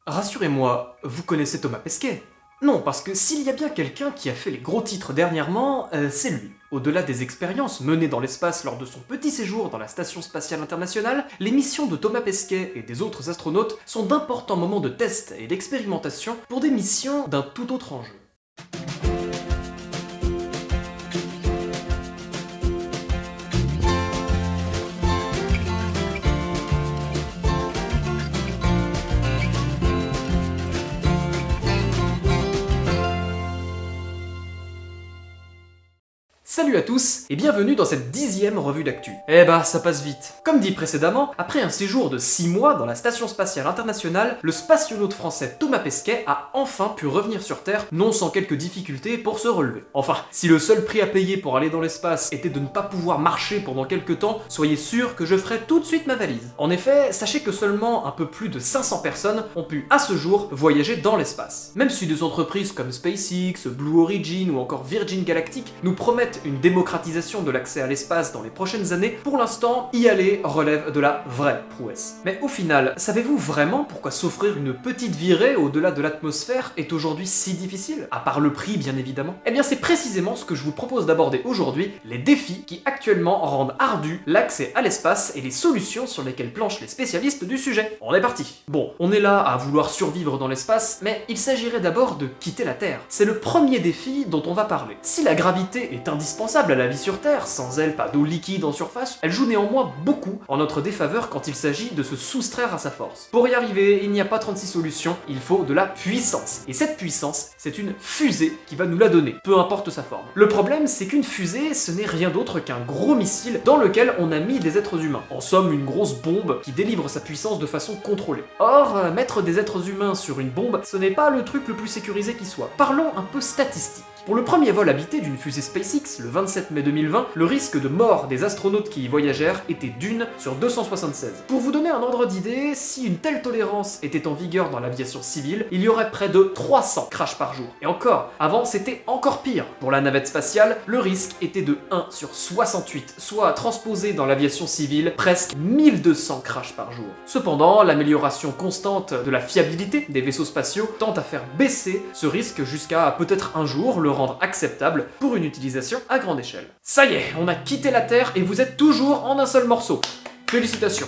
Rassurez-moi, vous connaissez Thomas Pesquet? Non, parce que s'il y a bien quelqu'un qui a fait les gros titres dernièrement, c'est lui. Au-delà des expériences menées dans l'espace lors de son petit séjour dans la Station Spatiale Internationale, les missions de Thomas Pesquet et des autres astronautes sont d'importants moments de test et d'expérimentation pour des missions d'un tout autre enjeu. Salut à tous et bienvenue dans cette 10e revue d'actu. Eh bah ça passe vite. Comme dit précédemment, après un séjour de 6 mois dans la Station Spatiale Internationale, le spationaute français Thomas Pesquet a enfin pu revenir sur Terre, non sans quelques difficultés pour se relever. Enfin, si le seul prix à payer pour aller dans l'espace était de ne pas pouvoir marcher pendant quelques temps, soyez sûr que je ferai tout de suite ma valise. En effet, sachez que seulement un peu plus de 500 personnes ont pu à ce jour voyager dans l'espace. Même si des entreprises comme SpaceX, Blue Origin ou encore Virgin Galactic nous promettent une démocratisation de l'accès à l'espace dans les prochaines années, pour l'instant, y aller relève de la vraie prouesse. Mais au final, savez-vous vraiment pourquoi s'offrir une petite virée au-delà de l'atmosphère est aujourd'hui si difficile? À part le prix, bien évidemment. Eh bien, c'est précisément ce que je vous propose d'aborder aujourd'hui, les défis qui actuellement rendent ardu l'accès à l'espace et les solutions sur lesquelles planchent les spécialistes du sujet. On est parti. Bon, on est là à vouloir survivre dans l'espace, mais il s'agirait d'abord de quitter la Terre. C'est le premier défi dont on va parler. Si la gravité est indispensable à la vie sur Terre, sans elle pas d'eau liquide en surface, elle joue néanmoins beaucoup en notre défaveur quand il s'agit de se soustraire à sa force. Pour y arriver, il n'y a pas 36 solutions, il faut de la puissance. Et cette puissance, c'est une fusée qui va nous la donner, peu importe sa forme. Le problème, c'est qu'une fusée, ce n'est rien d'autre qu'un gros missile dans lequel on a mis des êtres humains. En somme, une grosse bombe qui délivre sa puissance de façon contrôlée. Or, mettre des êtres humains sur une bombe, ce n'est pas le truc le plus sécurisé qui soit. Parlons un peu statistique. Pour le premier vol habité d'une fusée SpaceX, le 27 mai 2020, le risque de mort des astronautes qui y voyagèrent était d'1 sur 276. Pour vous donner un ordre d'idée, si une telle tolérance était en vigueur dans l'aviation civile, il y aurait près de 300 crashs par jour. Et encore, avant c'était encore pire. Pour la navette spatiale, le risque était de 1 sur 68, soit transposé dans l'aviation civile, presque 1200 crashs par jour. Cependant, l'amélioration constante de la fiabilité des vaisseaux spatiaux tend à faire baisser ce risque jusqu'à peut-être un jour le rendre acceptable pour une utilisation à grande échelle. Ça y est, on a quitté la Terre et vous êtes toujours en un seul morceau. Félicitations.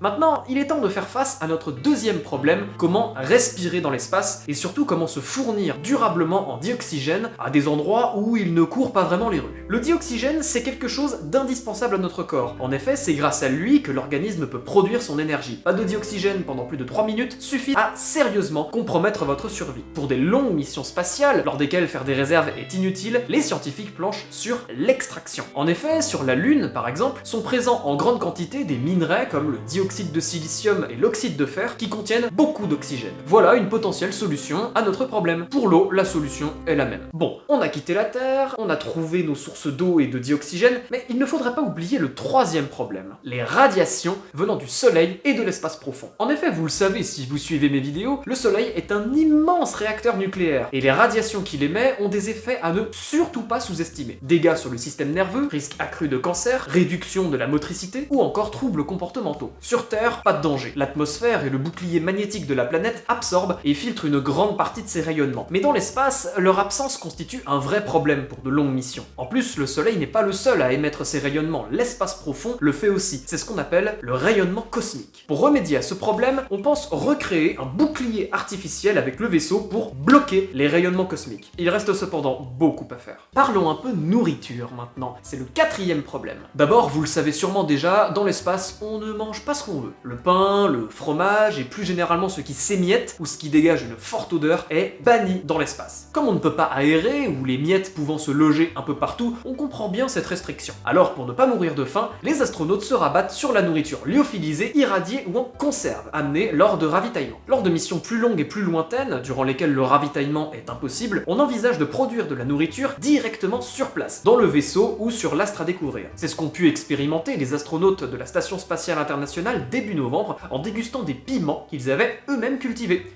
Maintenant, il est temps de faire face à notre deuxième problème, comment respirer dans l'espace et surtout comment se fournir durablement en dioxygène à des endroits où il ne court pas vraiment les rues. Le dioxygène, c'est quelque chose d'indispensable à notre corps. En effet, c'est grâce à lui que l'organisme peut produire son énergie. Pas de dioxygène pendant plus de 3 minutes suffit à sérieusement compromettre votre survie. Pour des longues missions spatiales, lors desquelles faire des réserves est inutile, les scientifiques planchent sur l'extraction. En effet, sur la Lune, par exemple, sont présents en grande quantité des minerais comme le dioxyde de silicium et l'oxyde de fer qui contiennent beaucoup d'oxygène. Voilà une potentielle solution à notre problème. Pour l'eau, la solution est la même. Bon, on a quitté la Terre, on a trouvé nos sources d'eau et de dioxygène, mais il ne faudrait pas oublier le troisième problème, les radiations venant du Soleil et de l'espace profond. En effet, vous le savez si vous suivez mes vidéos, le Soleil est un immense réacteur nucléaire, et les radiations qu'il émet ont des effets à ne surtout pas sous-estimer. Dégâts sur le système nerveux, risque accru de cancer, réduction de la motricité, ou encore troubles comportementaux. Sur Terre, pas de danger. L'atmosphère et le bouclier magnétique de la planète absorbent et filtrent une grande partie de ces rayonnements. Mais dans l'espace, leur absence constitue un vrai problème pour de longues missions. En plus, le Soleil n'est pas le seul à émettre ces rayonnements, l'espace profond le fait aussi. C'est ce qu'on appelle le rayonnement cosmique. Pour remédier à ce problème, on pense recréer un bouclier artificiel avec le vaisseau pour bloquer les rayonnements cosmiques. Il reste cependant beaucoup à faire. Parlons un peu nourriture maintenant, c'est le quatrième problème. D'abord, vous le savez sûrement déjà, dans l'espace, on ne mange pas ce qu'on veut. Le pain, le fromage et plus généralement ce qui s'émiette ou ce qui dégage une forte odeur est banni dans l'espace. Comme on ne peut pas aérer ou les miettes pouvant se loger un peu partout, on comprend bien cette restriction. Alors pour ne pas mourir de faim, les astronautes se rabattent sur la nourriture lyophilisée, irradiée ou en conserve, amenée lors de ravitaillement. Lors de missions plus longues et plus lointaines, durant lesquelles le ravitaillement est impossible, on envisage de produire de la nourriture directement sur place, dans le vaisseau ou sur l'astre à découvrir. C'est ce qu'ont pu expérimenter les astronautes de la Station Spatiale Internationale début novembre en dégustant des piments qu'ils avaient eux-mêmes cultivés.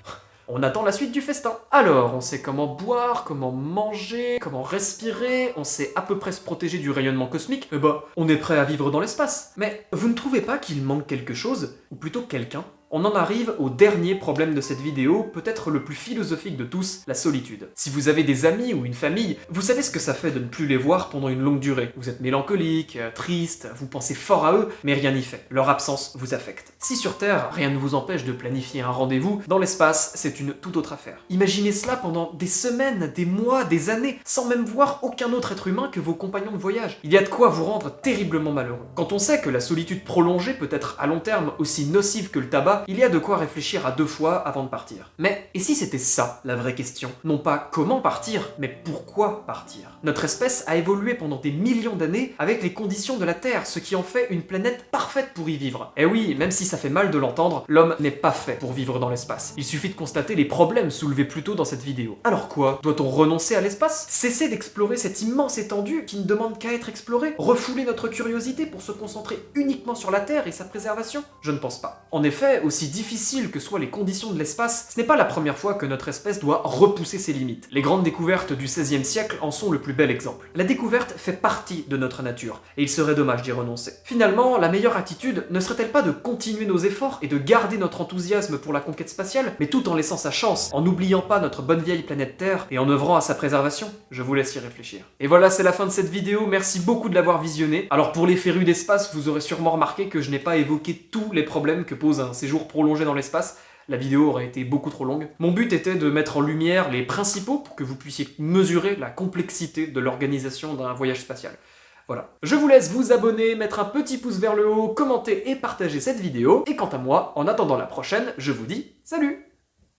On attend la suite du festin. Alors, on sait comment boire, comment manger, comment respirer, on sait à peu près se protéger du rayonnement cosmique, on est prêt à vivre dans l'espace. Mais vous ne trouvez pas qu'il manque quelque chose, ou plutôt quelqu'un? On en arrive au dernier problème de cette vidéo, peut-être le plus philosophique de tous, la solitude. Si vous avez des amis ou une famille, vous savez ce que ça fait de ne plus les voir pendant une longue durée. Vous êtes mélancolique, triste, vous pensez fort à eux, mais rien n'y fait. Leur absence vous affecte. Si sur Terre, rien ne vous empêche de planifier un rendez-vous, dans l'espace, c'est une toute autre affaire. Imaginez cela pendant des semaines, des mois, des années, sans même voir aucun autre être humain que vos compagnons de voyage. Il y a de quoi vous rendre terriblement malheureux. Quand on sait que la solitude prolongée peut être à long terme aussi nocive que le tabac, il y a de quoi réfléchir à 2 fois avant de partir. Mais, et si c'était ça, la vraie question? Non pas comment partir, mais pourquoi partir? Notre espèce a évolué pendant des millions d'années avec les conditions de la Terre, ce qui en fait une planète parfaite pour y vivre. Et oui, même si ça fait mal de l'entendre, l'homme n'est pas fait pour vivre dans l'espace. Il suffit de constater les problèmes soulevés plus tôt dans cette vidéo. Alors quoi? Doit-on renoncer à l'espace? Cesser d'explorer cette immense étendue qui ne demande qu'à être explorée? Refouler notre curiosité pour se concentrer uniquement sur la Terre et sa préservation? Je ne pense pas. En effet, aussi difficiles que soient les conditions de l'espace, ce n'est pas la première fois que notre espèce doit repousser ses limites. Les grandes découvertes du XVIe siècle en sont le plus bel exemple. La découverte fait partie de notre nature, et il serait dommage d'y renoncer. Finalement, la meilleure attitude ne serait-elle pas de continuer nos efforts et de garder notre enthousiasme pour la conquête spatiale, mais tout en laissant sa chance, en n'oubliant pas notre bonne vieille planète Terre et en œuvrant à sa préservation? Je vous laisse y réfléchir. Et voilà, c'est la fin de cette vidéo, merci beaucoup de l'avoir visionnée. Alors pour les férus d'espace, vous aurez sûrement remarqué que je n'ai pas évoqué tous les problèmes que pose un séjour prolongé dans l'espace. La vidéo aurait été beaucoup trop longue. Mon but était de mettre en lumière les principaux pour que vous puissiez mesurer la complexité de l'organisation d'un voyage spatial. Voilà. Je vous laisse vous abonner, mettre un petit pouce vers le haut, commenter et partager cette vidéo. Et quant à moi, en attendant la prochaine, je vous dis salut!